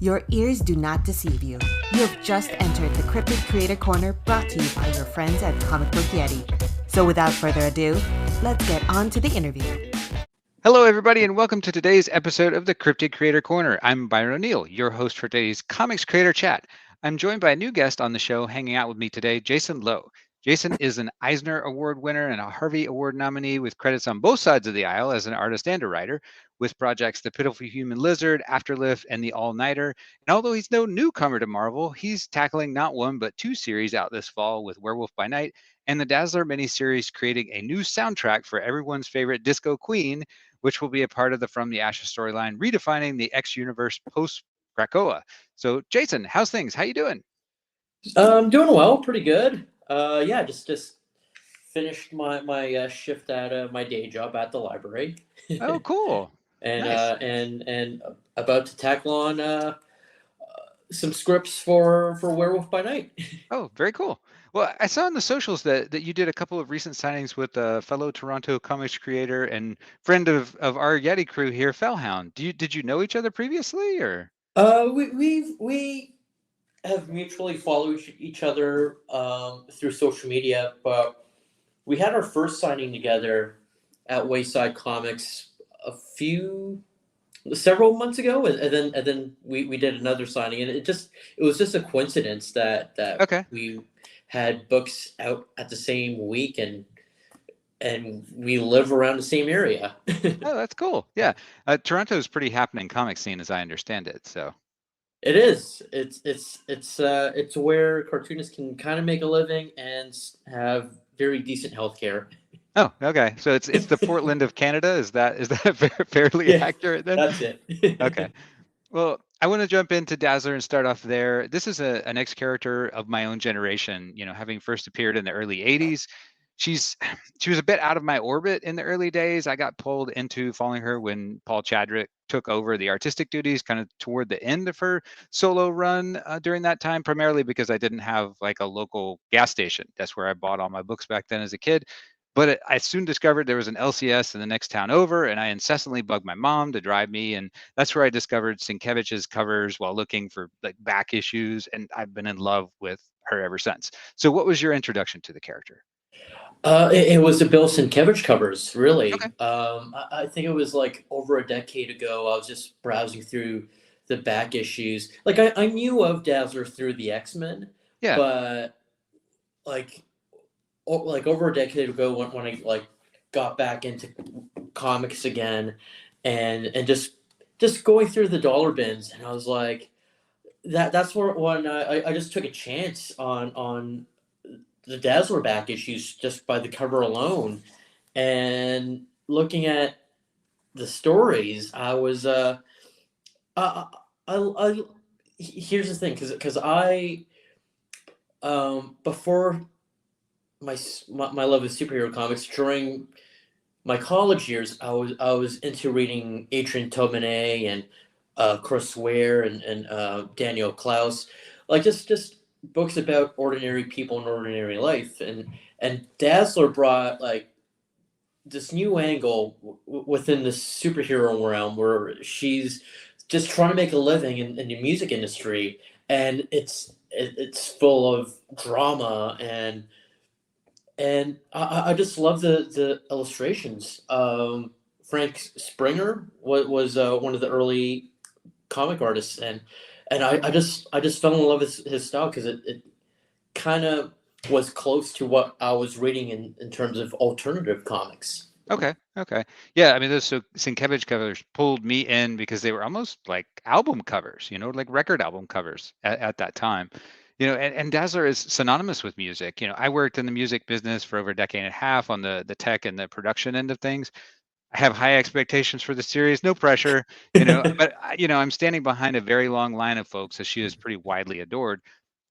Your ears do not deceive you. You have just entered the Cryptid Creator Corner brought to you by your friends at Comic Book Yeti. So without further ado, let's get on to the interview. Hello, everybody, and welcome to today's episode of the Cryptid Creator Corner. I'm Byron O'Neill, your host for today's Comics Creator Chat. I'm joined by a new guest on the show hanging out with me today, Jason Loo. Jason is an Eisner Award winner and a Harvey Award nominee with credits on both sides of the aisle as an artist and a writer, with projects The Pitiful Human-Lizard, Afterlift, and The All-Nighter. And although he's no newcomer to Marvel, he's tackling not one but two series out this fall with Werewolf by Night and the Dazzler miniseries, creating a new soundtrack for everyone's favorite disco queen, which will be a part of the From the Ashes storyline, redefining the X-universe post-Krakoa. So, Jason, how's things? How you doing? Doing well, pretty good. Yeah, just finished my shift at my day job at the library. Oh, cool. and Nice. and about to tackle on some scripts for Werewolf by Night. Oh, very cool. Well, I saw on the socials that you did a couple of recent signings with a fellow Toronto comics creator and friend of our Yeti crew here, Fellhound. Did you know each other previously, or? We have mutually followed each other through social media, but we had our first signing together at Wayside Comics several months ago, and then we did another signing, and it was just a coincidence that Okay. we had books out at the same week, and we live around the same area. Oh, that's cool. Yeah, Toronto is pretty happening comic scene, as I understand it. So. It is. It's where cartoonists can kind of make a living and have very decent healthcare. Oh, okay. So it's the Portland of Canada. Is that fairly accurate then? That's it. Okay. Well, I want to jump into Dazzler and start off there. This is an ex-character of my own generation, having first appeared in the early 80s. She was a bit out of my orbit in the early days. I got pulled into following her when Paul Chadwick took over the artistic duties kind of toward the end of her solo run during that time, primarily because I didn't have like a local gas station. That's where I bought all my books back then as a kid. But I soon discovered there was an LCS in the next town over, and I incessantly bugged my mom to drive me. And that's where I discovered Sienkiewicz's covers while looking for like back issues. And I've been in love with her ever since. So what was your introduction to the character? It was the Bill Sienkiewicz covers, really. Okay. I think it was like over a decade ago. I was just browsing through the back issues. Like I knew of Dazzler through the X-Men, Yeah. but like over a decade ago when I like got back into comics again, and just going through the dollar bins, and I was like, that's when I just took a chance on the Dazzler back issues just by the cover alone, and looking at the stories, I was here's the thing, because I before my love of superhero comics, during my college years, I was into reading Adrian Tomine and Chris Ware and Daniel Klaus, like just books about ordinary people and ordinary life, and Dazzler brought like this new angle within the superhero realm, where she's just trying to make a living in the music industry, and it's full of drama, and I just love the illustrations. Frank Springer was one of the early comic artists, and I just fell in love with his style, because it kind of was close to what I was reading in terms of alternative comics. Okay. Yeah, I mean, those Sienkiewicz covers pulled me in because they were almost like album covers, like record album covers at that time. And Dazzler is synonymous with music. I worked in the music business for over a decade and a half on the tech and the production end of things. I have high expectations for the series, no pressure, but I'm standing behind a very long line of folks, as she is pretty widely adored.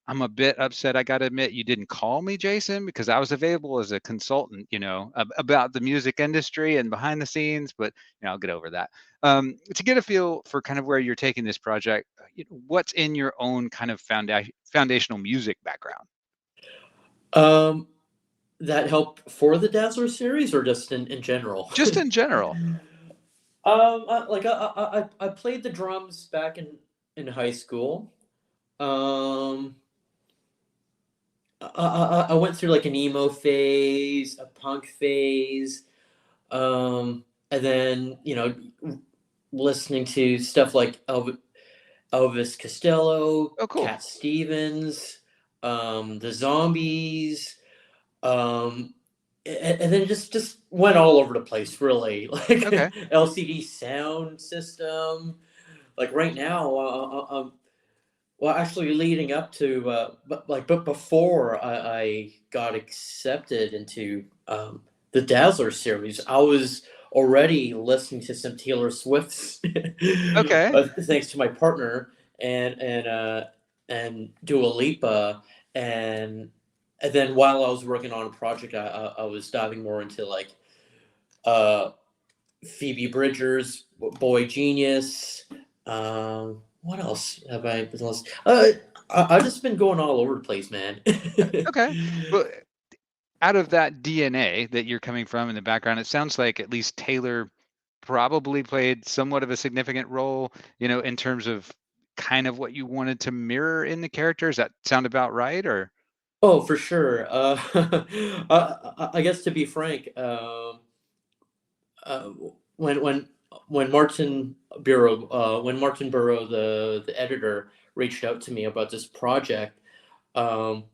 I'm a bit upset, I got to admit, you didn't call me, Jason, because I was available as a consultant, about the music industry and behind the scenes, but I'll get over that. To get a feel for kind of where you're taking this project, what's in your own kind of foundational music background? That help for the Dazzler series, or just in general? Just in general. I played the drums back in in high school. Um, I went through like an emo phase, a punk phase, and then listening to stuff like Elvis Costello, Oh, cool. Cat Stevens, the Zombies, um, and then just went all over the place, really. Like Okay. LCD Sound System. Like right now, well, actually, leading up to, but before I got accepted into the Dazzler series, I was already listening to some Taylor Swift's, Okay. thanks to my partner and Dua Lipa, and and then while I was working on a project, I was diving more into like uh, Phoebe Bridgers, Boy Genius. What else have I been listening? I've just been going all over the place, man. Okay. Well, out of that DNA that you're coming from in the background, it sounds like at least Taylor probably played somewhat of a significant role, in terms of kind of what you wanted to mirror in the character. Does that sound about right? Or Oh, for sure. I guess to be frank, uh, when when when Martin Burrow, the editor, reached out to me about this project, um,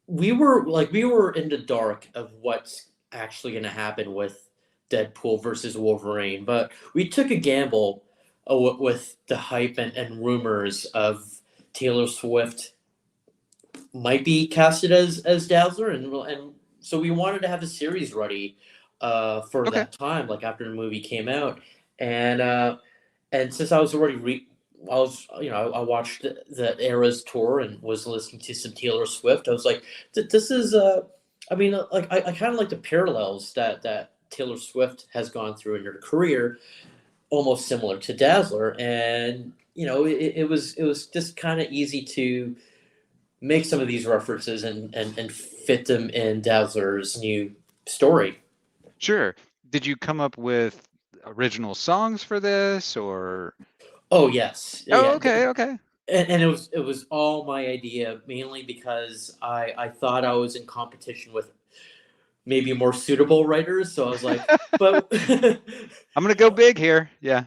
we were in the dark of what's actually going to happen with Deadpool versus Wolverine, but we took a gamble with the hype and rumors of Taylor Swift might be casted as Dazzler, and so we wanted to have the series ready for okay. that time, like after the movie came out, and and since I was already I was I watched the Eras tour and was listening to some Taylor Swift. I was like, this is I mean, like I kind of like the parallels that Taylor Swift has gone through in her career, almost similar to Dazzler, and it was just kind of easy to make some of these references and fit them in Dazzler's new story. Sure. Did you come up with original songs for this or? Oh yes, Oh, yeah. okay, okay. And it was all my idea, mainly because I thought I was in competition with maybe more suitable writers. So I was like, but I'm gonna go big here. Yeah.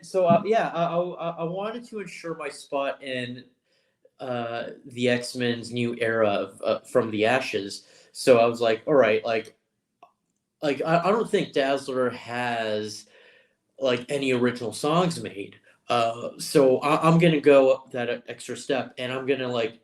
so yeah, I wanted to ensure my spot in the X Men's new era of from the ashes. So I was like, all right, like I don't think Dazzler has like any original songs made. So I'm gonna go that extra step, and I'm gonna like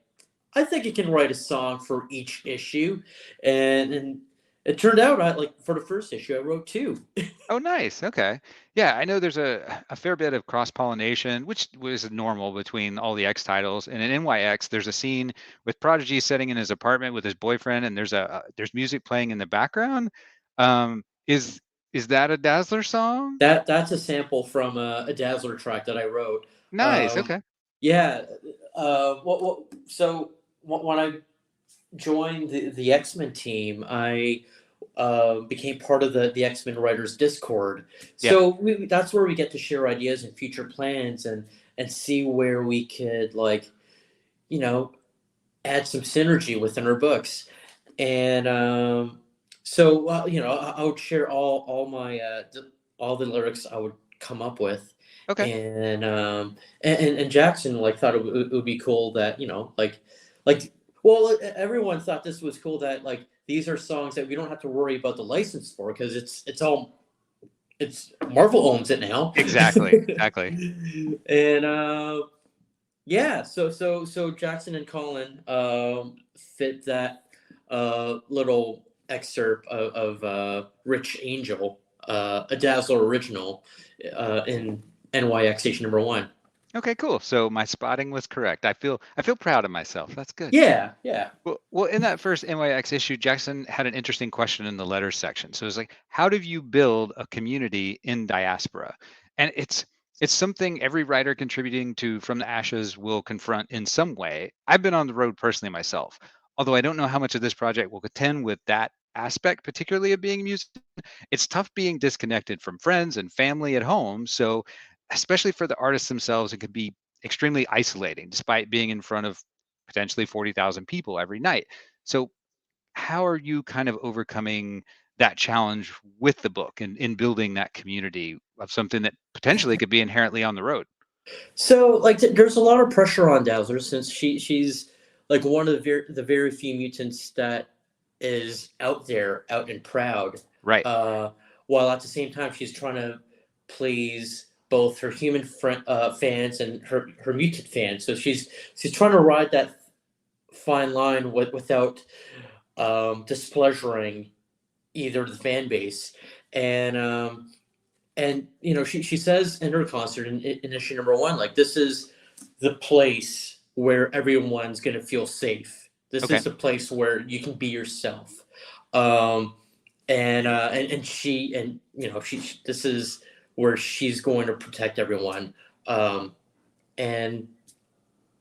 I think it can write a song for each issue, and it turned out I like for the first issue I wrote two. Oh, nice. Okay. Yeah, I know there's a fair bit of cross-pollination, which was normal between all the X titles. And in NYX, there's a scene with Prodigy sitting in his apartment with his boyfriend, and there's music playing in the background. Um, is that a Dazzler song? That's a sample from a Dazzler track that I wrote. Nice. Okay. Yeah. So when I joined the X Men team, I became part of the X Men Writers Discord. Yeah. So that's where we get to share ideas and future plans and see where we could like you know add some synergy within our books. And so I would share all my all the lyrics I would come up with, Okay. and Jackson like thought it would be cool that like well everyone thought this was cool that like these are songs that we don't have to worry about the license for because it's Marvel owns it now. Exactly. Exactly. And yeah, so Jackson and Colin fit that little excerpt of Rich Angel, a Dazzler original, in NYX station number one. Okay, cool. So my spotting was correct. I feel proud of myself. That's good. Yeah, yeah. Well, in that first NYX issue, Jackson had an interesting question in the letters section. So it's like, how do you build a community in diaspora? And it's something every writer contributing to From the Ashes will confront in some way. I've been on the road personally myself, although I don't know how much of this project will contend with that aspect, particularly of being a musician. It's tough being disconnected from friends and family at home. So especially for the artists themselves, it could be extremely isolating, despite being in front of potentially 40,000 people every night. So how are you kind of overcoming that challenge with the book and in building that community of something that potentially could be inherently on the road? So like there's a lot of pressure on Dazzler since she's like one of the very few mutants that is out there, out and proud. Right. While at the same time she's trying to please both her human fans and her mutant fans. So she's trying to ride that fine line without displeasuring either the fan base. And you know she says in her concert in issue number 1, like, this is the place where everyone's going to feel safe. This Okay. is the place where you can be yourself. And she, and you know, this is where she's going to protect everyone. And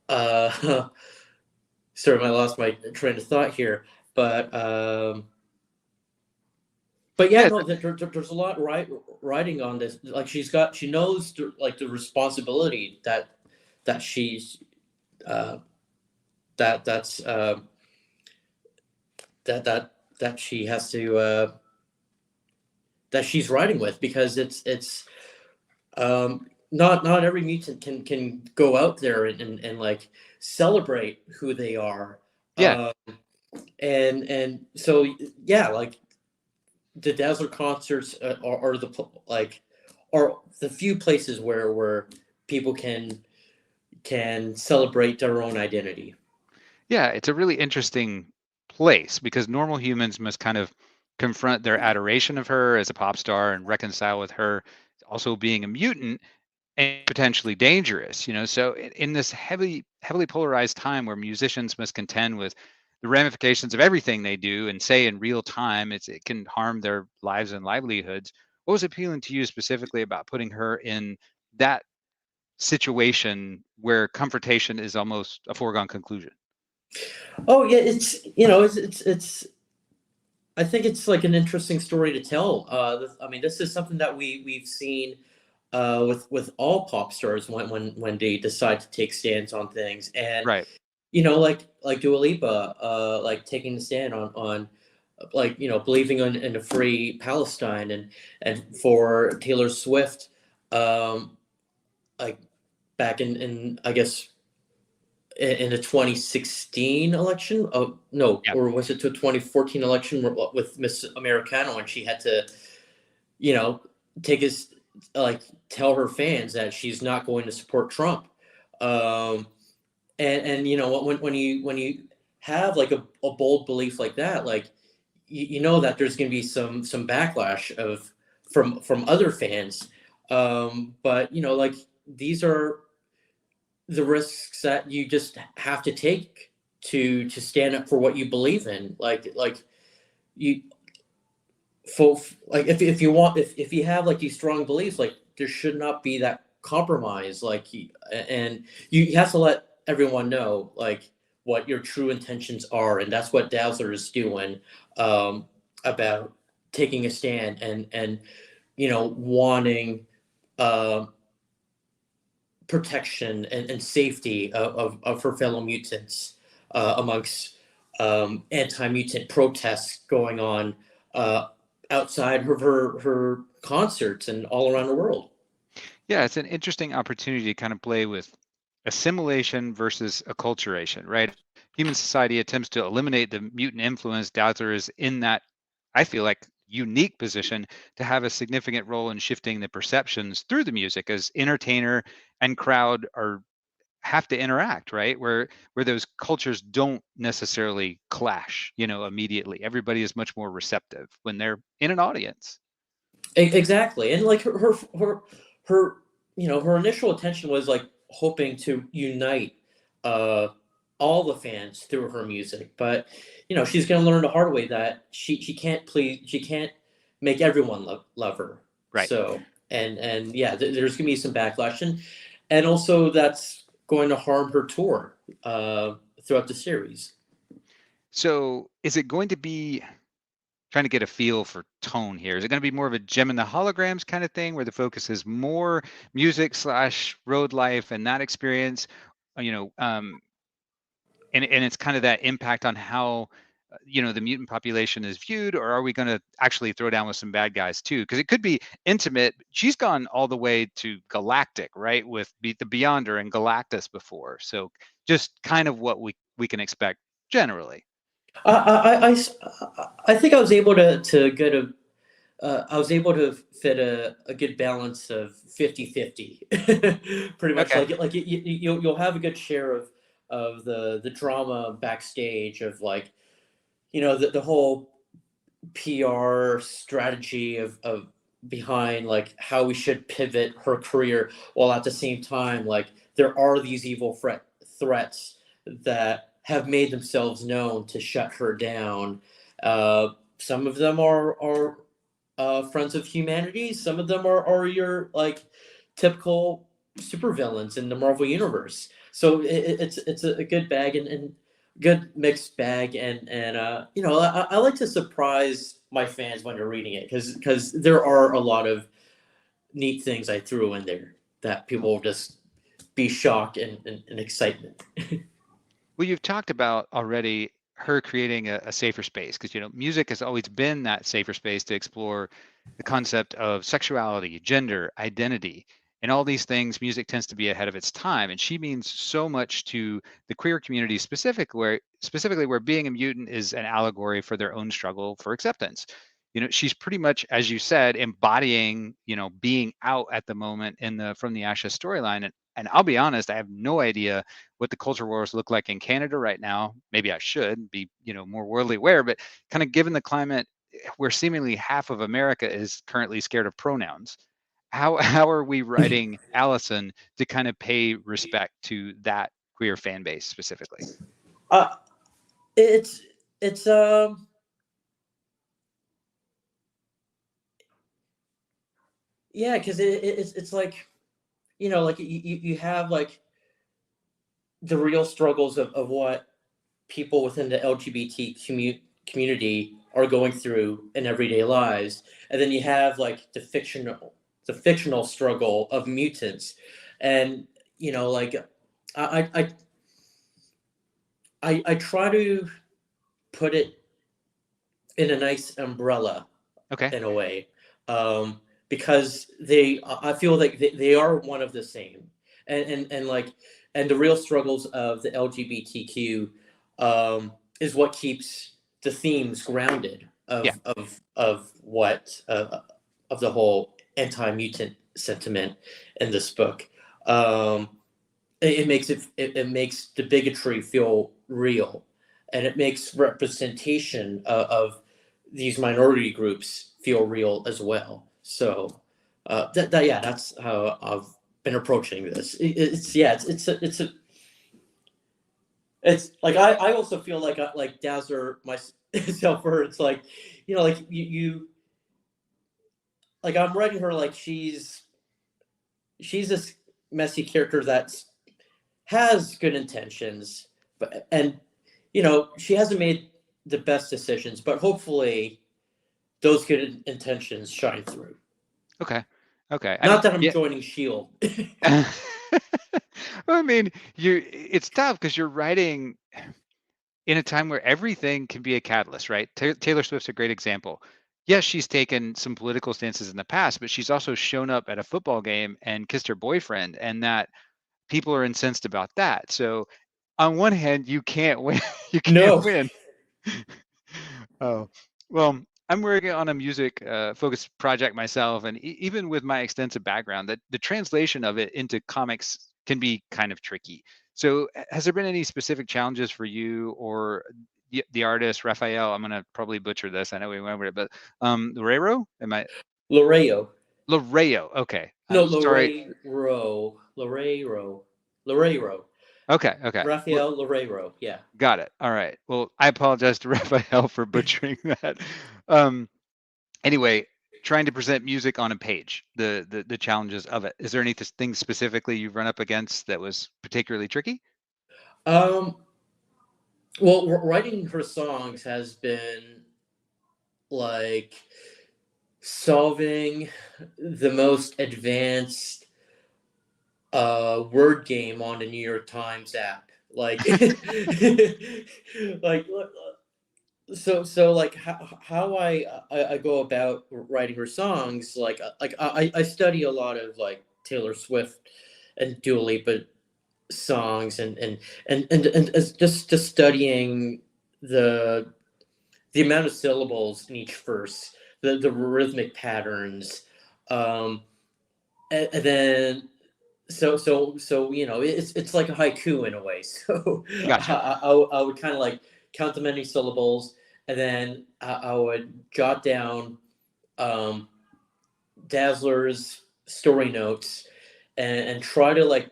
sorry, I lost my train of thought here, but yeah, Yeah. no, there's a lot writing on this. Like she knows like the responsibility that she's that's that she has to that she's writing with, because it's not every mutant can go out there and like celebrate who they are. Yeah. And so yeah, like the Dazzler concerts are the few places where people can celebrate their own identity. Yeah, it's a really interesting place because normal humans must kind of confront their adoration of her as a pop star and reconcile with her also being a mutant and potentially dangerous, you know. So in this heavily polarized time where musicians must contend with the ramifications of everything they do and say in real time, it can harm their lives and livelihoods. What was appealing to you specifically about putting her in that situation where confrontation is almost a foregone conclusion? Oh yeah, it's, you know, it's I think it's like an interesting story to tell. I mean, this is something that we've seen with all pop stars when they decide to take stands on things. And Right. you know, like Dua Lipa, like taking the stand on like, you know, believing in a free Palestine. And for Taylor Swift, like back in I guess in the 2016 election. Oh no, Yeah. or was it the 2014 election with Miss Americana, when she had to, you know, take his, like, tell her fans that she's not going to support Trump. Um, and you know, when you have like a bold belief like that, like you know that there's going to be some backlash from other fans. But you know, like, these are the risks that you just have to take to stand up for what you believe in. Like you for like if you want, if you have like these strong beliefs, like there should not be that compromise. Like and you have to let everyone know like what your true intentions are, and that's what Dazzler is doing, about taking a stand and you know, wanting uh, protection and safety of her fellow mutants, amongst anti-mutant protests going on outside of her concerts and all around the world. Yeah, it's an interesting opportunity to kind of play with assimilation versus acculturation, right? Human society attempts to eliminate the mutant influence. Dazzler is in that, I feel like, unique position to have a significant role in shifting the perceptions through the music as entertainer and crowd are have to interact, right? Where those cultures don't necessarily clash, you know, immediately. Everybody is much more receptive when they're in an audience. Exactly. And like her you know, her initial intention was like hoping to unite uh all the fans through her music, but you know, she's going to learn the hard way that she can't make everyone love her. Right. So and yeah, there's going to be some backlash, and also that's going to harm her tour throughout the series. So is it going to be trying to get a feel for tone here. Is it going to be more of a Gem and the Holograms kind of thing, where the focus is more music slash road life and that experience, you know, and it's kind of that impact on how the mutant population is viewed, or are we going to actually throw down with some bad guys too? Because it could be intimate. She's gone all the way to galactic, right, with Beat the Beyonder and Galactus before. So just kind of what we can expect generally. I think I was able to get a I was able to fit a good balance of 50-50. Pretty much. Okay. Like you'll have a good share of the drama backstage of, like, the whole PR strategy of behind, like, how we should pivot her career, while at the same time, like, there are these evil threats that have made themselves known to shut her down. Some of them are friends of humanity. Some of them are your, like, typical supervillains in the Marvel universe. So it's a good bag, and good mixed bag, and I like to surprise my fans when they're reading it, because there are a lot of neat things I threw in there that people will just be shocked and excitement. Well, you've talked about already her creating a safer space, because music has always been that safer space to explore the concept of sexuality, gender, identity, and all these things. Music tends to be ahead of its time, and she means so much to the queer community, specifically where being a mutant is an allegory for their own struggle for acceptance. She's pretty much, as you said, embodying being out at the moment in the From the Ashes storyline. And I'll be honest, I have no idea what the culture wars look like in Canada right now. Maybe I should be, more worldly aware, but kind of given the climate where seemingly half of America is currently scared of pronouns, how are we writing Allison to kind of pay respect to that queer fan base specifically? uh it's yeah, because it's like, like, you have, like, the real struggles of what people within the LGBT community are going through in everyday lives, and then you have, like, the fictional struggle of mutants, and, like, I I I try to put it in a nice umbrella, Okay. in a way, because I feel like they are one of the same, and like, and the real struggles of the LGBTQ, is what keeps the themes grounded Yeah. of what of the whole anti-mutant sentiment in this book. It makes the bigotry feel real, and it makes representation of these minority groups feel real as well. So yeah, that's how I've been approaching this. It's like, I also feel like like Dazzler myself, where it's like, like, you like, I'm writing her like she's this messy character that has good intentions, but she hasn't made the best decisions, but hopefully those good intentions shine through. Okay. I mean, Not that I'm yeah. joining Shield. I mean, it's tough because you're writing in a time where everything can be a catalyst, right? Taylor Swift's a great example. Yes, she's taken some political stances in the past, but she's also shown up at a football game and kissed her boyfriend, and that people are incensed about that. So on one hand, you can't win. You can't No. win. Oh, well, I'm working on a music focused project myself, and even with my extensive background, that the translation of it into comics can be kind of tricky. So, has there been any specific challenges for you or the artist Raphael? I'm gonna probably butcher this. I know we remember it, but Lorero? Am I Loreo. Loreo? Okay. No, Sorry. Lorero. Okay. Raphael Lorero. Yeah. Got it. All right. Well, I apologize to Raphael for butchering that. Um, anyway, trying to present music on a page, the challenges of it. Is there anything specifically you've run up against that was particularly tricky? Well, writing her songs has been like solving the most advanced word game on the New York Times app. Like, like so like how I go about writing her songs, like I study a lot of like Taylor Swift and Dua Lipa songs, and as just studying the amount of syllables in each verse, the rhythmic patterns, and then you know, it's like a haiku in a way. So Gotcha. I would kind of like count the many syllables, and then I would jot down Dazzler's story notes, and try to, like,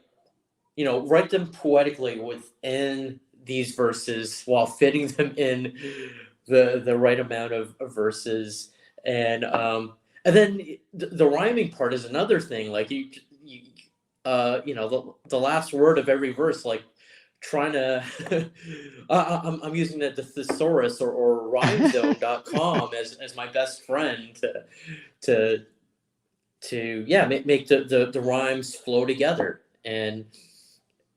you know, write them poetically within these verses while fitting them in the right amount of verses, and then the rhyming part is another thing. Like you know, the last word of every verse, like trying to I'm using the thesaurus or rhymezone.com as my best friend to yeah, make the rhymes flow together, and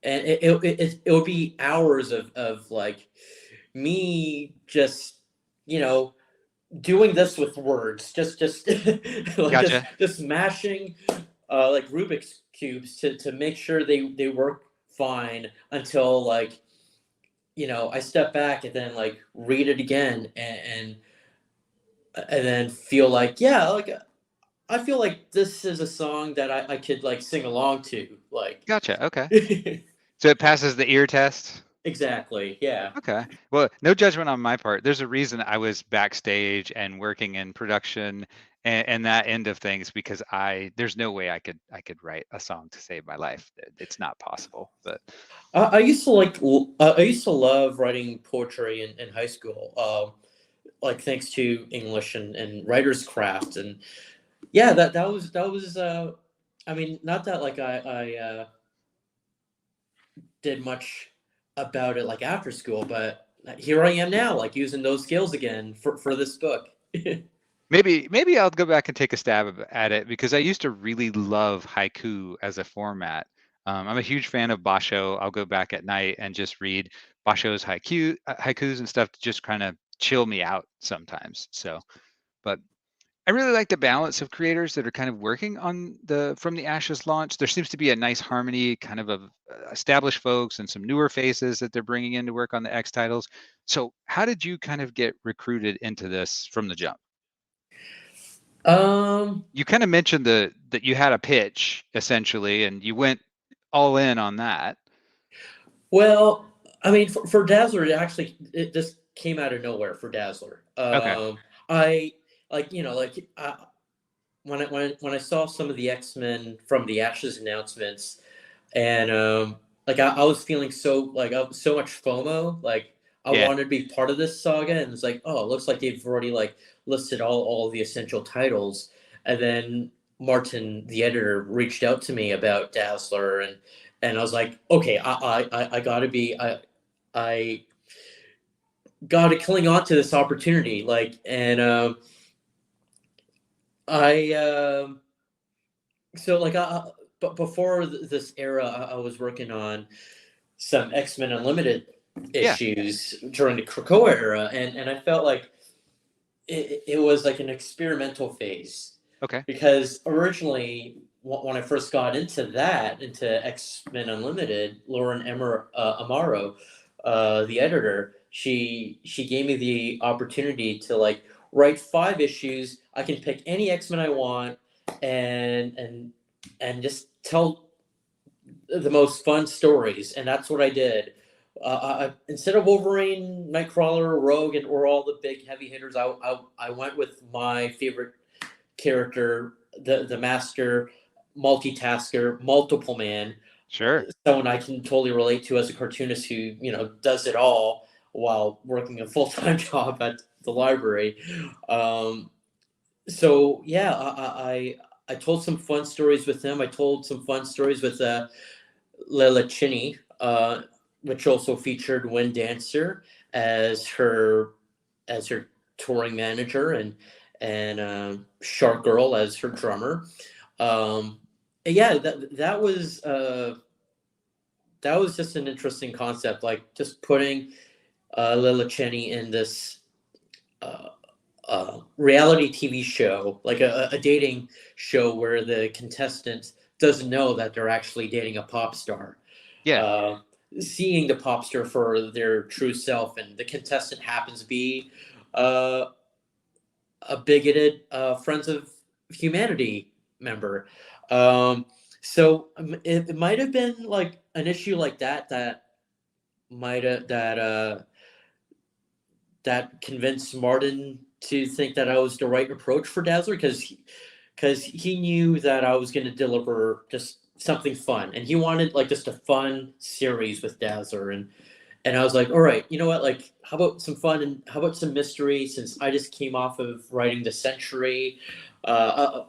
it would be hours of like me just, you know, doing this with words, just like Gotcha. just mashing like Rubik's cubes to make sure they work fine, until, like, you know, I step back and then like read it again, and then feel like, yeah, like I feel like this is a song that I could like sing along to, like. Gotcha. Okay. So it passes the ear test. Exactly, yeah. Okay. Well, no judgment on my part. There's a reason I was backstage and working in production and that end of things, because there's no way I could write a song to save my life. It's not possible. But I used to like I used to love writing poetry in high school, like thanks to English and writer's craft, and yeah, that was I mean, not that like I did much about it like after school, but here I am now, like using those skills again for this book. maybe I'll go back and take a stab at it, because I used to really love haiku as a format. I'm a huge fan of Basho. I'll go back at night and just read Basho's haikus and stuff to just kind of chill me out sometimes. So, but I really like the balance of creators that are kind of working on the From the Ashes launch. There seems to be a nice harmony, kind of established folks and some newer faces that they're bringing in to work on the X titles. So, how did you kind of get recruited into this from the jump? um You kind of mentioned that you had a pitch essentially, and you went all in on that. well, I mean, for Dazzler, it just came out of nowhere for Dazzler. Okay. I like, you know, like when I saw some of the X-Men From the Ashes announcements, and like I was feeling so, like, so much FOMO, like I Yeah. wanted to be part of this saga, and it's like, oh, it looks like they've already like listed all the essential titles, and then Martin, the editor, reached out to me about Dazzler, and I was like, okay, I gotta be I gotta cling on to this opportunity, like, and I so like but before this era, I was working on some X-Men Unlimited Yeah. issues during the Krakoa era, and I felt like it was like an experimental phase, Okay. because originally when I first got into X-Men Unlimited, Lauren Amaro, the editor, she gave me the opportunity to like write 5 issues. I can pick any X-Men I want, and just tell the most fun stories, and that's what I did. Instead of Wolverine, Nightcrawler, Rogue, or all the big heavy hitters, I went with my favorite character, the master multitasker, multiple man, Sure. someone I can totally relate to as a cartoonist who, you know, does it all while working a full-time job at the library. So yeah, I told some fun stories with him. I told some fun stories with Lila Chinny, which also featured Wind Dancer as her touring manager, and Shark Girl as her drummer. Yeah, that was just an interesting concept, like just putting Lila Cheney in this reality TV show, like a dating show where the contestant doesn't know that they're actually dating a pop star. Yeah. Seeing the pop star for their true self, and the contestant happens to be a bigoted Friends of Humanity member. So it might have been like an issue like that might have that convinced Martin to think that I was the right approach for Dazzler, because he knew that I was going to deliver just something fun, and he wanted like just a fun series with Dazzler, and I was like, all right, you know what, like how about some fun, and how about some mystery, since I just came off of writing The Century, and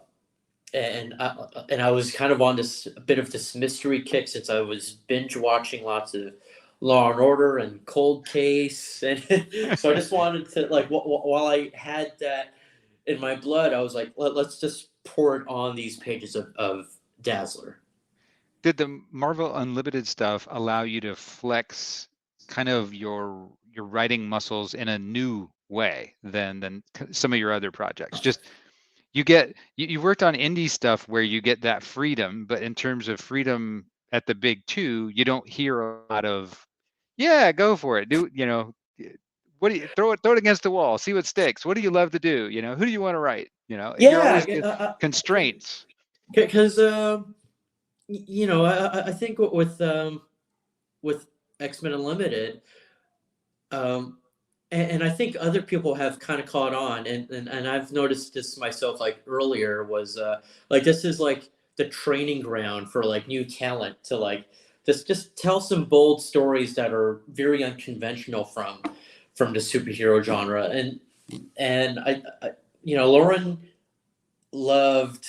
I was kind of on this a bit of this mystery kick, since I was binge watching lots of Law and Order and Cold Case, and so I just wanted to, like, while I had that in my blood, I was like, let's just pour it on these pages of Dazzler. Did the Marvel Unlimited stuff allow you to flex kind of your writing muscles in a new way than some of your other projects? Just you worked on indie stuff where you get that freedom, but in terms of freedom at the big two, you don't hear a lot of, yeah, go for it, do, what do you throw it against the wall, see what sticks, what do you love to do, who do you want to write, you're always constraints. Because I think with X-Men Unlimited, and I think other people have kind of caught on, and I've noticed this myself, like earlier, was like this is like the training ground for like new talent to like just tell some bold stories that are very unconventional from the superhero genre, and I Lauren loved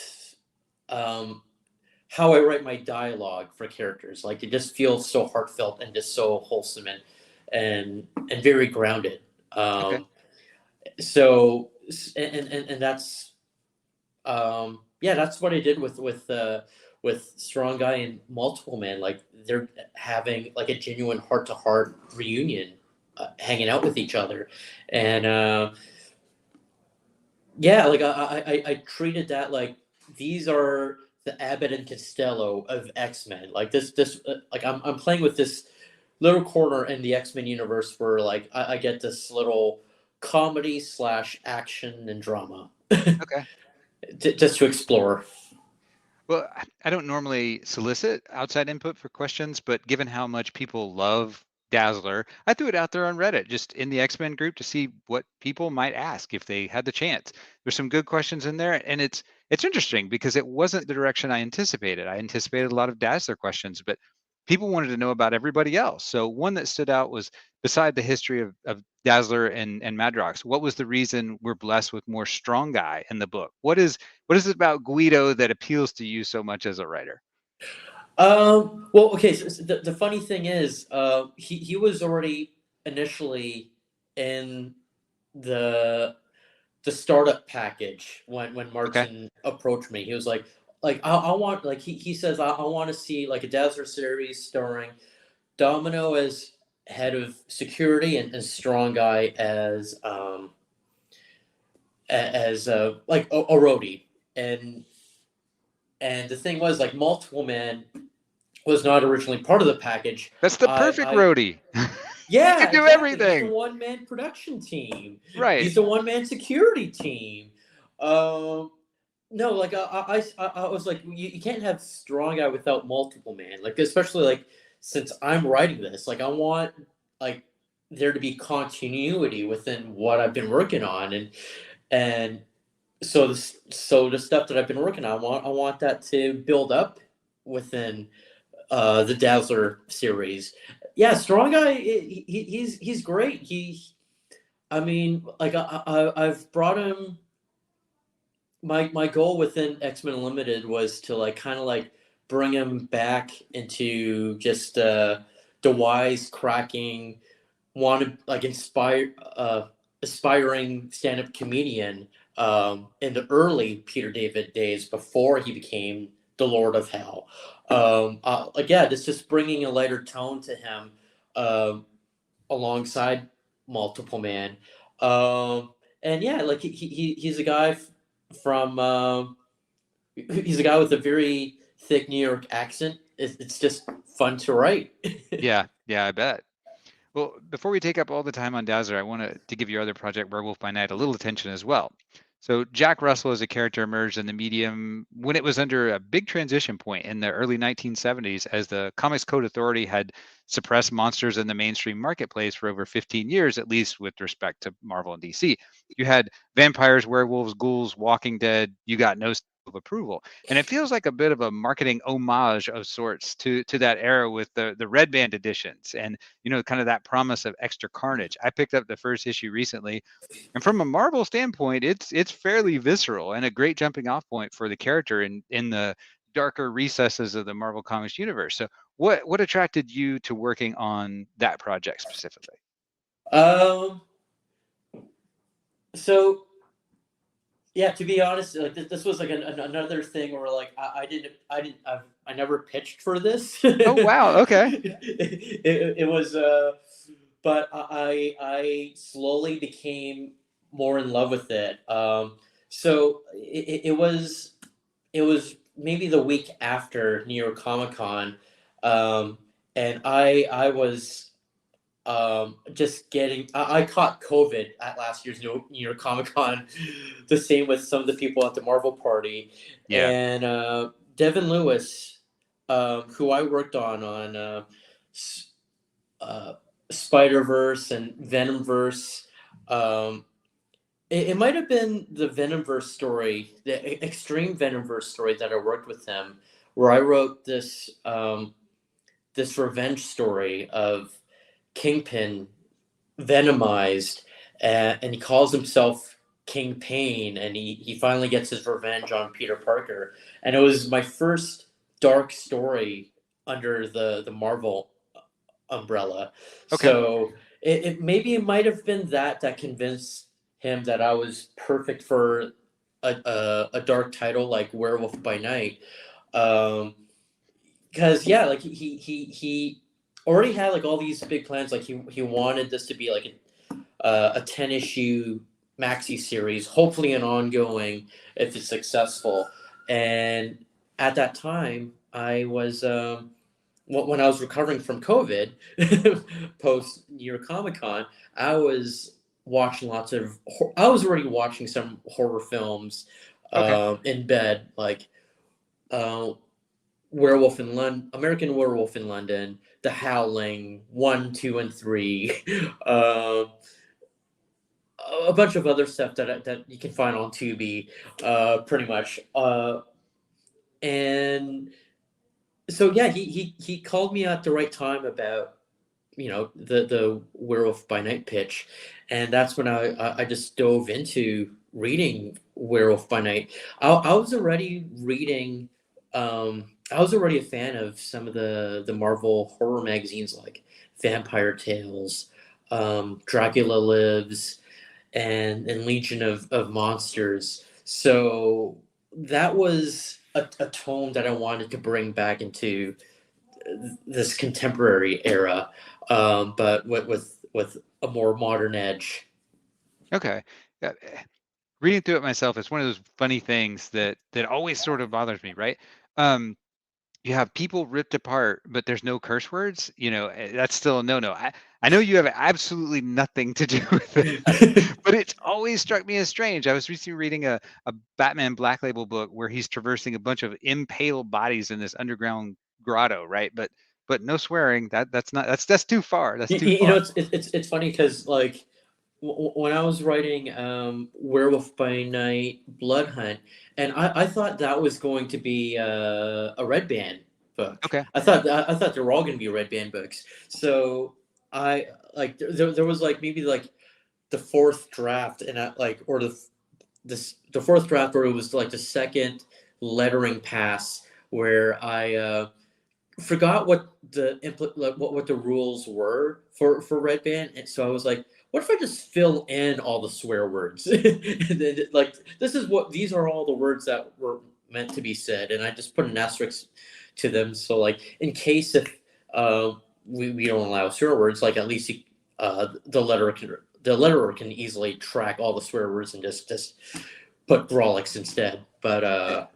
how I write my dialogue for characters. Like it just feels so heartfelt and just so wholesome and very grounded. Okay. So and that's that's what I did with Strong Guy and Multiple Man. Like they're having like a genuine heart-to-heart reunion, hanging out with each other, and like I treated that like these are the Abbott and Costello of X-Men. Like this like I'm playing with this little corner in the X-Men universe where like I get this little comedy / action and drama. Okay. Just to explore. Well, I don't normally solicit outside input for questions, but given how much people love Dazzler, I threw it out there on Reddit, just in the X-Men group, to see what people might ask if they had the chance. There's some good questions in there, and it's interesting because it wasn't the direction I anticipated. I anticipated a lot of Dazzler questions, but people wanted to know about everybody else. So one that stood out was, beside the history of Dazzler and Madrox, what was the reason we're blessed with more Strong Guy in the book? What is it about Guido that appeals to you so much as a writer? Well, okay. So the funny thing is, he was already initially in the startup package when Martin approached me. He was like I want, like he says, I want to see like a Dazzler series starring Domino as head of security and Strong Guy as like a roadie, and the thing was, like, Multiple Man was not originally part of the package. That's the perfect roadie. Yeah, he can do exactly. everything. He's the one-man production team. Right. He's the one-man security team. No, like I was like, you can't have Strong Guy without Multiple Man. Like, especially like since I'm writing this, like I want like there to be continuity within what I've been working on, and so the stuff that I've been working on, I want that to build up within the Dazzler series. Yeah, Strong Guy, he's great. I mean, like I've brought him. My goal within X-Men Unlimited was to like kind of like bring him back into just the wise cracking, want to like inspire aspiring stand-up comedian in the early Peter David days before he became the Lord of Hell. Again, it's just bringing a lighter tone to him alongside Multiple Man. And yeah, like he's a guy from he's a guy with a very thick New York accent. It's just fun to write. Yeah, I bet. Well, before we take up all the time on Dazzler, I want to give your other project, Werewolf by Night, a little attention as well. So Jack Russell as a character emerged in the medium when it was under a big transition point in the early 1970s, as the Comics Code Authority had suppressed monsters in the mainstream marketplace for over 15 years, at least with respect to Marvel and DC. You had vampires, werewolves, ghouls, Walking Dead. You got no of approval, and it feels like a bit of a marketing homage of sorts to that era with the red band editions, and kind of that promise of extra carnage. I picked up the first issue recently, and from a Marvel standpoint, it's fairly visceral and a great jumping off point for the character in the darker recesses of the Marvel Comics universe. So what attracted you to working on that project specifically? So yeah, to be honest, like this was like another thing where like I never pitched for this. Oh wow, okay. It was, but I slowly became more in love with it. So it was maybe the week after New York Comic Con, and I was just getting I caught COVID at last year's New York Comic Con, the same with some of the people at the Marvel party. Yeah. And Devin Lewis, who I worked on Spider-Verse and Venomverse. It might have been the Venomverse story, the extreme Venomverse story that I worked with him, where I wrote this this revenge story of Kingpin venomized, and he calls himself King Pain, and he finally gets his revenge on Peter Parker. And it was my first dark story under the Marvel umbrella. Okay. So it maybe it might have been that convinced him that I was perfect for a dark title like Werewolf by Night. Because yeah, like he already had like all these big plans. Like he wanted this to be like a 10-issue maxi series, hopefully an ongoing if it's successful. And at that time, I was when I was recovering from COVID, post New York Comic Con, I was watching I was already watching some horror films in bed, like Werewolf in London, American Werewolf in London, The Howling 1, 2, and 3, a bunch of other stuff that you can find on Tubi, pretty much. And so yeah, he called me at the right time about the Werewolf by Night pitch, and that's when I just dove into reading Werewolf by Night. I was already reading. I was already a fan of some of the Marvel horror magazines like Vampire Tales, Dracula Lives, and Legion of Monsters. So that was a tone that I wanted to bring back into this contemporary era, but with a more modern edge. Okay. Reading through it myself, it's one of those funny things that always sort of bothers me, right? You have people ripped apart, but there's no curse words. That's still a no-no. I know you have absolutely nothing to do with it, but it's always struck me as strange. I was recently reading a Batman Black Label book where he's traversing a bunch of impaled bodies in this underground grotto, right? But no swearing. That's too far. That's too far. It's funny because like when I was writing Werewolf by Night, Blood Hunt, and I thought that was going to be a Red Band book. Okay. I thought they were all going to be Red Band books. So I like there was like maybe like the fourth draft, and the fourth draft where it was like the second lettering pass where I forgot what the what the rules were for Red Band, and so I was like, what if I just fill in all the swear words? Like, these are all the words that were meant to be said, and I just put an asterisk to them. So like, in case if we don't allow swear words, like at least the letterer can easily track all the swear words and just put Brawlix instead. But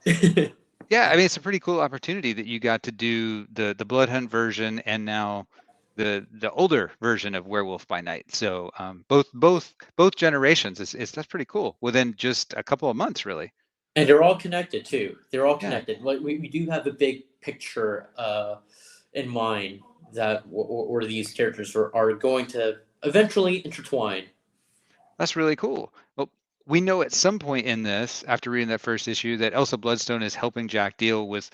Yeah, I mean, it's a pretty cool opportunity that you got to do the Blood Hunt version and now the older version of Werewolf by Night. So both generations. That's pretty cool within just a couple of months, really. and they're all connected too. They're all Yeah, connected. Like we do have a big picture in mind that where these characters are going to eventually intertwine. that's really cool. Well, we know at some point in this, after reading that first issue, that Elsa Bloodstone is helping Jack deal with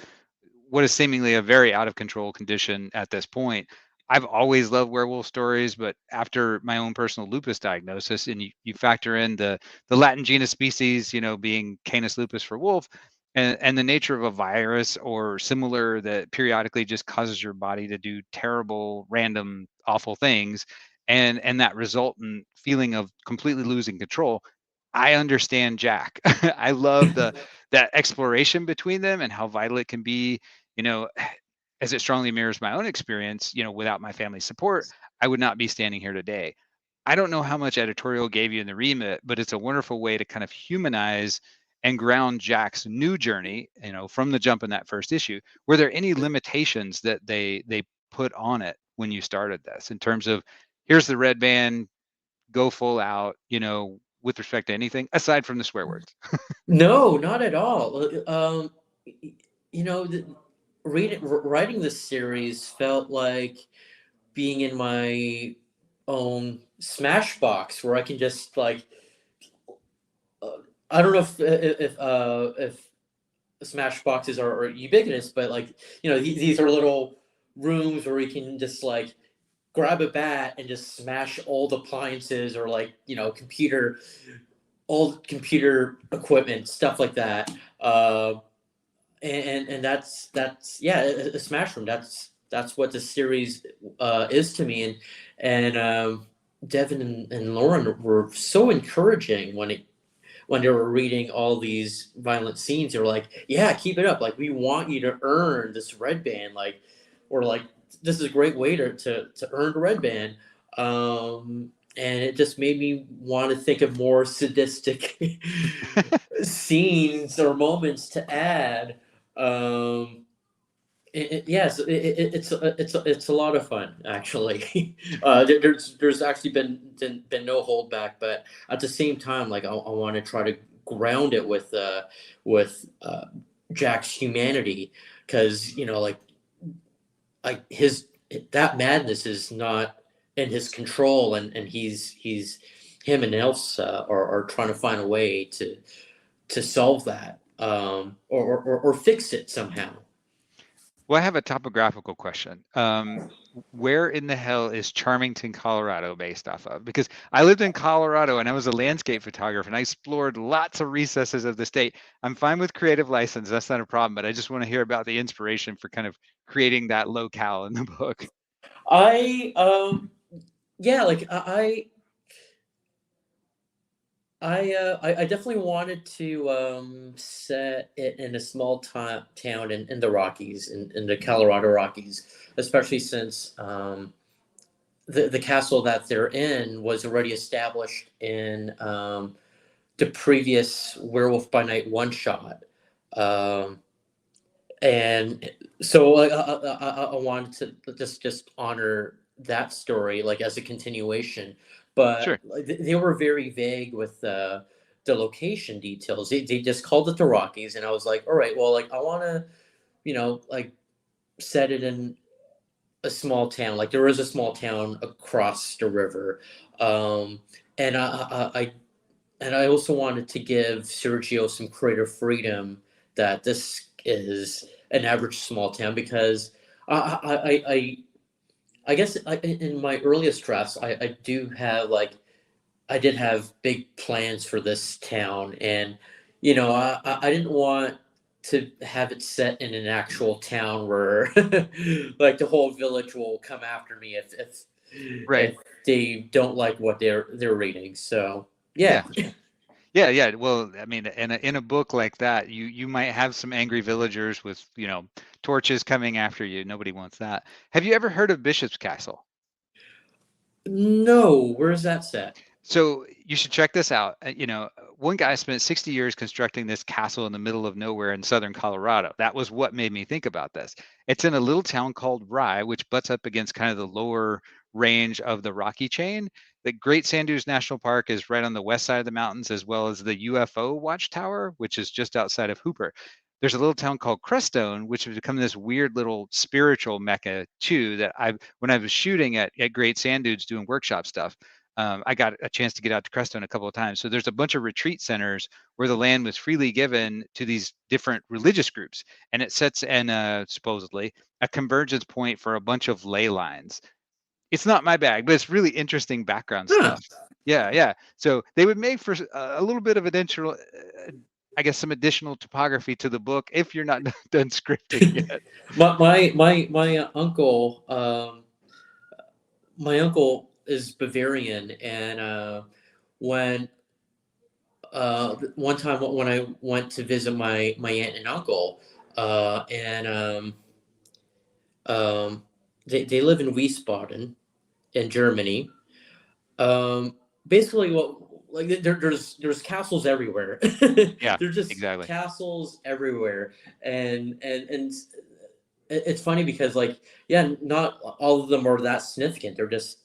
what is seemingly a very out of control condition at this point. I've always loved werewolf stories, but after my own personal lupus diagnosis, and you factor in the Latin genus species, being Canis lupus for wolf, and the nature of a virus or similar that periodically just causes your body to do terrible, random, awful things, and that resultant feeling of completely losing control. I understand Jack. I love that exploration between them and how vital it can be, you know, as it strongly mirrors my own experience. Without my family's support, I would not be standing here today. I don't know how much editorial gave you in the remit, but it's a wonderful way to kind of humanize and ground Jack's new journey, from the jump in that first issue. Were there any limitations that they put on it when you started this in terms of, here's the red band, go full out, with respect to anything aside from the swear words? No, not at all. You know, writing this series felt like being in my own Smashbox, where I can just like, I don't know if Smash boxes are ubiquitous, but like, these are little rooms where we can just like grab a bat and just smash old appliances or like, old computer equipment, stuff like that. And that's yeah, a smash room. That's what the series is to me. And Devin and Lauren were so encouraging when they were reading all these violent scenes. They were like, yeah, keep it up. Like, we want you to earn this red band. Like, or like, this is a great way to earn the red band. And it just made me want to think of more sadistic scenes or moments to add. Yes, it's a lot of fun actually. There's actually been no holdback, but at the same time, like, I want to try to ground it with Jack's humanity, because like his that madness is not in his control, and he's him and Elsa are trying to find a way to solve that, or fix it somehow. Well, I have a topographical question. Where in the hell is Charmington, Colorado based off of? Because I lived in Colorado and I was a landscape photographer and I explored lots of recesses of the state. I'm fine with creative license. That's not a problem, but I just want to hear about the inspiration for kind of creating that locale in the book. I Yeah, like I definitely wanted to set it in a small town in the Rockies, in the Colorado Rockies, especially since the castle that they're in was already established in the previous Werewolf by Night one shot. Um, and so, like, I wanted to just honor that story, like, as a continuation, but Sure. like, they were very vague with the location details. They just called it the Rockies, and I was like, all right, well, like, I want to, like, set it in a small town. Like, there is a small town across the river, um, and I also wanted to give Sergio some creative freedom, that this is an average small town, because I guess in my earliest drafts, I do have, like, I did have big plans for this town, and I didn't want to have it set in an actual town where like the whole village will come after me if Right. they don't like what they're reading. So yeah. Yeah. Yeah. Well, I mean, in a book like that, you might have some angry villagers with, torches coming after you. Nobody wants that. Have you ever heard of Bishop's Castle? No, where's that set? So you should check this out. One guy spent 60 years constructing this castle in the middle of nowhere in southern Colorado. That was what made me think about this. It's in a little town called Rye, which butts up against kind of the lower range of the Rocky chain. The Great Sand Dunes National Park is right on the west side of the mountains, as well as the UFO Watchtower, which is just outside of Hooper. There's a little town called Crestone, which has become this weird little spiritual mecca too. When I was shooting at Great Sand Dunes doing workshop stuff, I got a chance to get out to Crestone a couple of times. So there's a bunch of retreat centers where the land was freely given to these different religious groups, and it sets supposedly a convergence point for a bunch of ley lines. It's not my bag, but it's really interesting background stuff. Yeah. So they would make for a little bit of additional, I guess, some additional topography to the book if you're not done scripting yet. My uncle, my uncle is Bavarian, and when one time when I went to visit my aunt and uncle, and they live in Wiesbaden in Germany. Basically, there's castles everywhere. Yeah, There's just exactly. castles everywhere, and it's funny because not all of them are that significant. They're just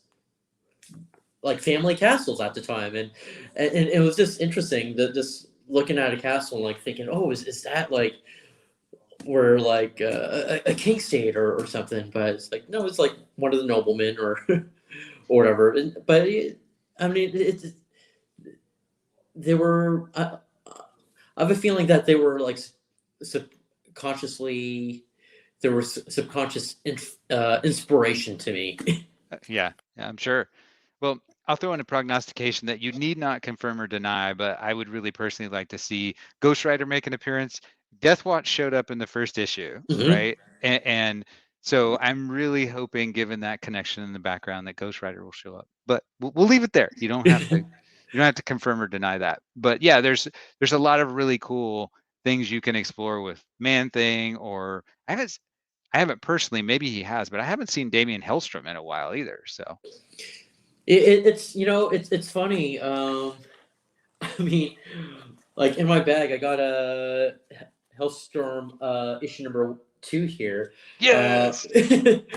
like family castles at the time, and it was just interesting that just looking at a castle and like thinking, oh, is that like where like a king stayed or something? But it's like, no, it's like one of the noblemen or or whatever. They were. I have a feeling that they were like subconsciously. There was subconscious inspiration to me. Yeah, I'm sure. Well, I'll throw in a prognostication that you need not confirm or deny, but I would really personally like to see Ghost Rider make an appearance. Death Watch showed up in the first issue, Mhm. right? And so I'm really hoping, given that connection in the background, that Ghost Rider will show up. But we'll leave it there. You don't have to. You don't have to confirm or deny that. But yeah, there's a lot of really cool things you can explore with Man Thing, or I haven't personally, maybe he has, but I haven't seen Damian Hellstrom in a while either. So It's funny. I mean, like in my bag, I got a Hellstorm issue number 2 here. yes,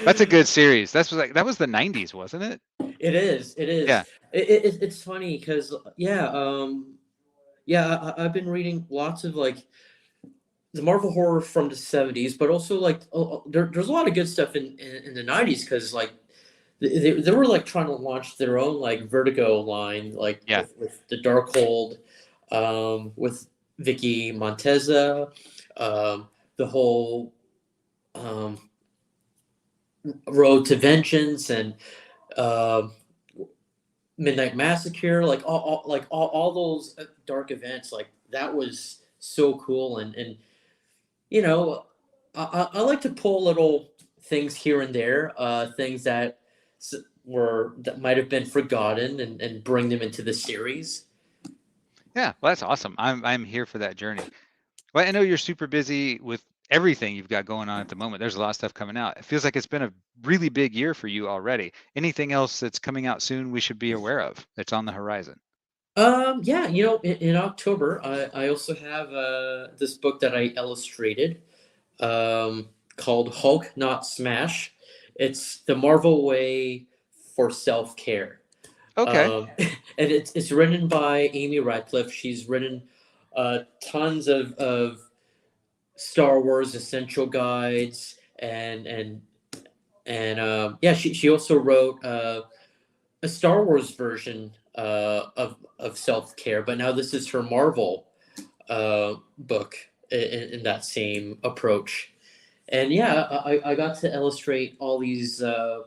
that's a good series. That was the 90s, wasn't it? It is. Yeah. It's funny because I've been reading lots of like the Marvel horror from the 70s, but also like there's a lot of good stuff in the 90s because like they were like trying to launch their own like Vertigo line, like Yeah. with the Darkhold, with Vicky Monteza, the whole Road to Vengeance and Midnight Massacre, like all those dark events, like that was so cool. And I like to pull little things here and there, things that might have been forgotten, and bring them into the series. Yeah, well, that's awesome. I'm here for that journey. Well, I know you're super busy with everything you've got going on at the moment. There's a lot of stuff coming out. It feels like it's been a really big year for you already. Anything else that's coming out soon we should be aware of that's on the horizon? Yeah, in October, I also have this book that I illustrated, called Hulk Not Smash. It's the Marvel way for self-care. Okay. And it's written by Amy Radcliffe. She's written tons of Star Wars essential guides, and yeah, she also wrote a Star Wars version of self care. But now this is her Marvel book in that same approach. And yeah, I got to illustrate all these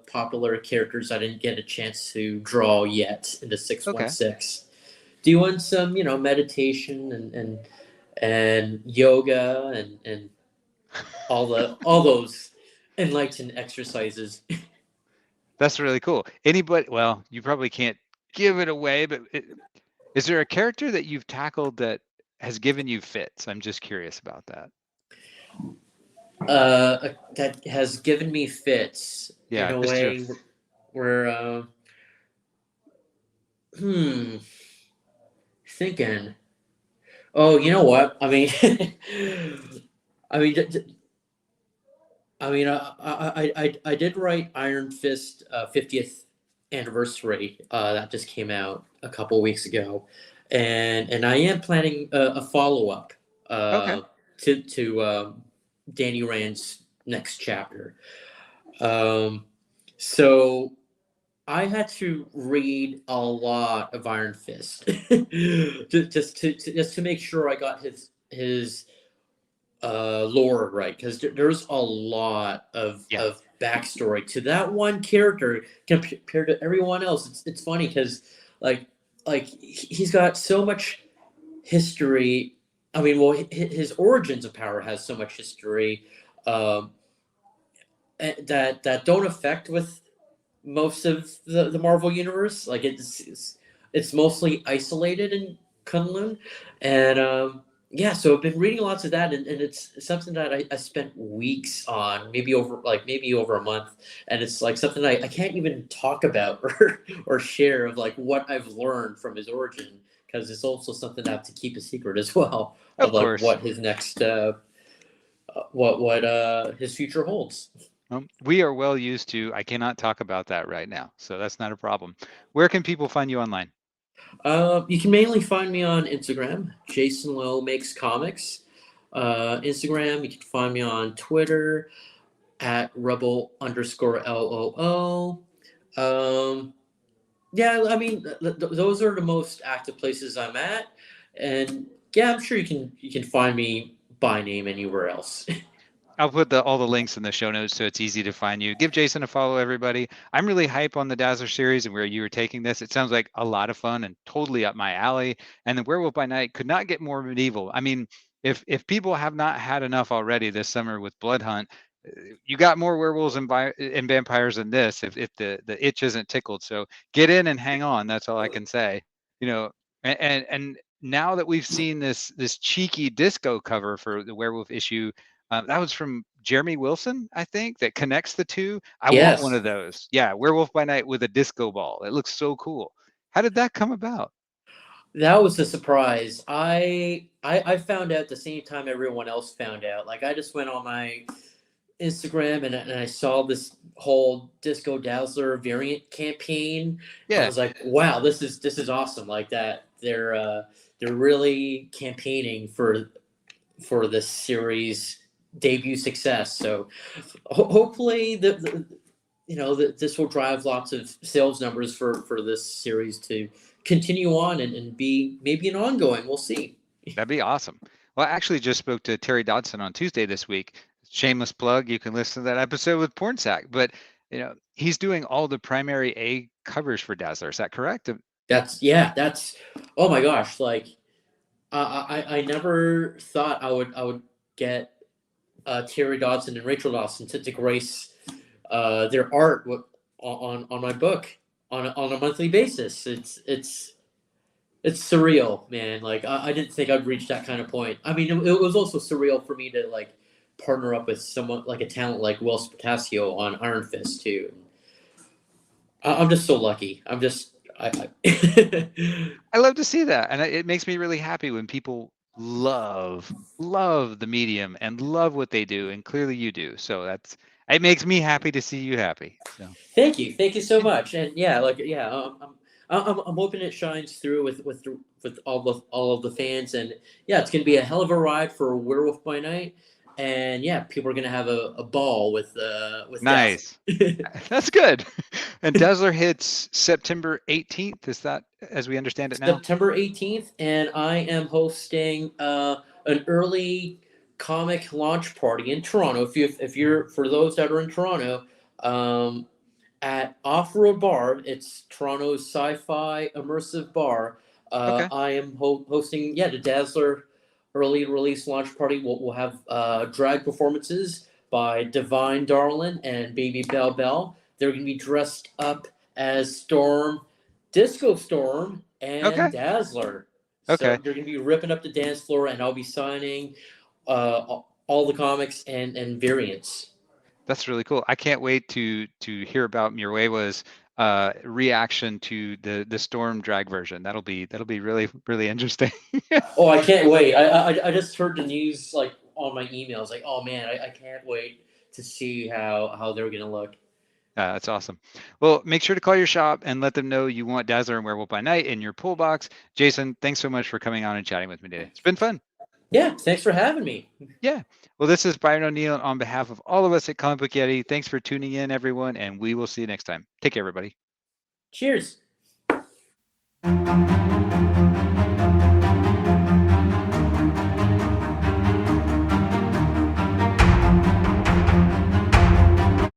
popular characters I didn't get a chance to draw yet in the 616. Doing some, meditation and yoga and all those enlightened exercises. That's really cool. Anybody? Well, you probably can't give it away, but is there a character that you've tackled that has given you fits? I'm just curious about that. That has given me fits in Yeah, a just your. way where thinking. Oh, you know what? I mean, I mean, I did write Iron Fist 50th anniversary that just came out a couple weeks ago, and I am planning a follow up Okay. to Danny Rand's next chapter. So I had to read a lot of Iron Fist just to make sure I got his lore right, because there's a lot Yeah. of backstory to that one character compared to everyone else. It's funny because like he's got so much history. I mean, well, his origins of power has so much history um, that don't affect with most of the Marvel universe. Like it's mostly isolated in Kunlun, and yeah. So I've been reading lots of that, and it's something that I spent weeks on, maybe over a month, and it's like something I can't even talk about or share of like what I've learned from his origin, because it's also something I have to keep a secret as well of Of like course. what his next his future holds. We are well used to. I cannot talk about that right now, so that's not a problem. Where can people find you online? You can mainly find me on Instagram. Jason Loo makes comics. Instagram. You can find me on Twitter at rebel_LOO. Yeah, I mean those are the most active places I'm at, and yeah, I'm sure you can find me by name anywhere else. I'll put all the links in the show notes so it's easy to find you. Give Jason a follow, everybody. I'm really hype on the Dazzler series and where you were taking this. It sounds like a lot of fun and totally up my alley. And the Werewolf by Night could not get more medieval. I mean, if people have not had enough already this summer with Blood Hunt, you got more werewolves and vampires than this. If the itch isn't tickled, so get in and hang on. That's all I can say. You know, and now that we've seen this cheeky disco cover for the Werewolf issue. That was from Jeremy Wilson, I think, that connects the two. I want one Yes, of those. Yeah, Werewolf by Night with a disco ball. It looks so cool. How did that come about? that was a surprise. I found out the same time everyone else found out. Like I just went on my Instagram and I saw this whole Disco Dazzler variant campaign. I Yeah, was like, wow, this is awesome. Like that they're really campaigning for this series debut success. So hopefully this will drive lots of sales numbers for this series to continue on and be maybe an ongoing. We'll see. that'd be awesome. Well, I actually just spoke to Terry Dodson on Tuesday this week. Shameless plug. You can listen to that episode with Pornsack. But he's doing all the primary A covers for Dazzler. Is that correct? That's oh my gosh, like I never thought I would get Terry Dodson and Rachel Dawson to grace their art on my book on a monthly basis. It's surreal, man. Like I didn't think I'd reach that kind of point. I mean, it was also surreal for me to like partner up with someone like a talent like Will Spatasio on Iron Fist too. I'm just so lucky. I love to see that, and it makes me really happy when people love the medium and love what they do, and clearly you do. So it makes me happy to see you happy. So Thank you so much. And yeah, like yeah, I'm hoping it shines through with all of the fans. And yeah, it's gonna be a hell of a ride for Werewolf by Night. And yeah, people are gonna have a ball with Dazzler. nice, that's good. And Dazzler hits September 18th. Is that as we understand it now? September 18th, and I am hosting an early comic launch party in Toronto. If you're for those that are in Toronto, at Off Road Bar, it's Toronto's sci-fi immersive bar. Okay. I am hosting the Dazzler early release launch party. We'll have drag performances by Divine Darlin and Baby Bell Bell. They're going to be dressed up as Storm, Disco Storm, and Okay. Dazzler. So Okay. they're going to be ripping up the dance floor, and I'll be signing all the comics and variants. That's really cool. I can't wait to hear about Mirewa's reaction to the Storm drag version. That'll be really really interesting. Oh, I can't wait. I just heard the news like on my emails. Like, oh man, I can't wait to see how they're gonna look. That's awesome. Well, make sure to call your shop and let them know you want Dazzler and Werewolf by Night in your pull box. Jason, thanks so much for coming on and chatting with me today. It's been fun. Yeah, thanks for having me. Yeah. Well, this is Byron O'Neill on behalf of all of us at Comic Book Yeti. Thanks for tuning in, everyone, and we will see you next time. Take care, everybody. Cheers.